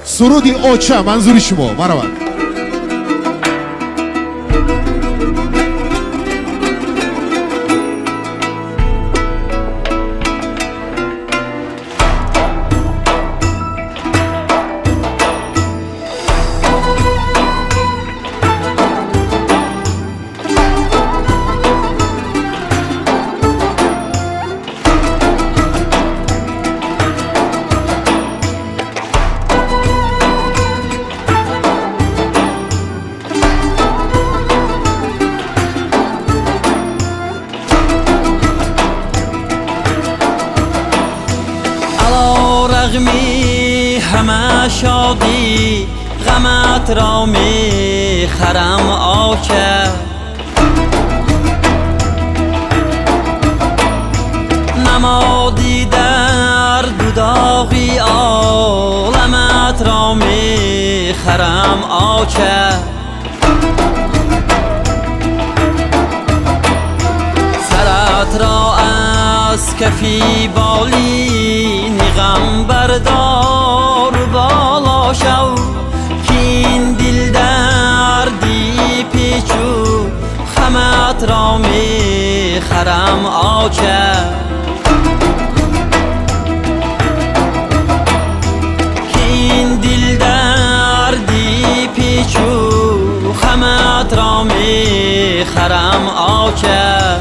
سرودی اوچه منظور شما مرحبا. رغمی همه شادی غمت را می خرم آچه نمادی در دوداغی عالمت را می خرم آچه سرت را از کفی بالی غم بردار بالا شو کین دل دردی پیچو خمت را می خرم آچه کین دل دردی پیچو خمت را می خرم آچه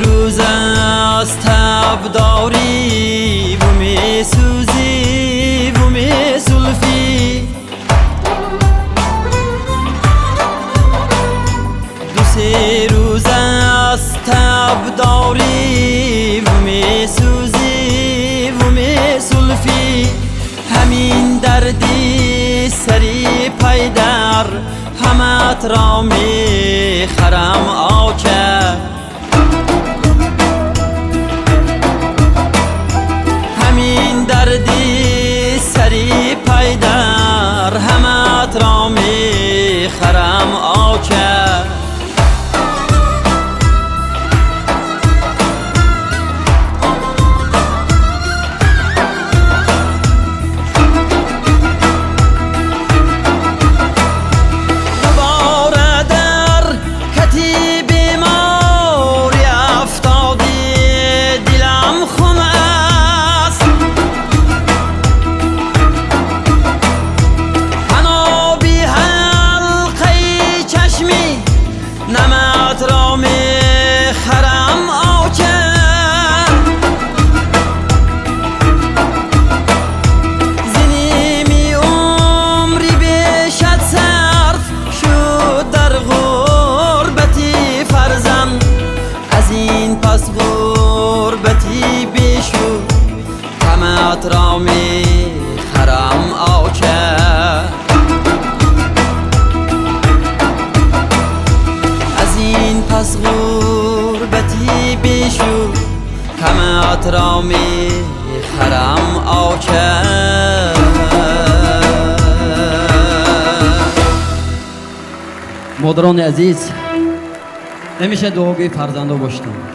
روز از تب داری و می سوزی و می زلفی دو سه روز از تب داری و می سوزی و می زلفی همین دردی سری پیدر همت را می خرم آچه دردی سری پیدر همت را می خرم آچه دوباره در کتی بیماری افتادی دلم خون نمت را می خرم آچه زنیمی عمری بشد صرف شد در غربتی فرزم از این پس غربتی بیشو غمت را می خرم آچه پس غربتی بیشو غمت را می خرم آچه مادران عزیز نمیشه دعاگوی فرزندا باشیم.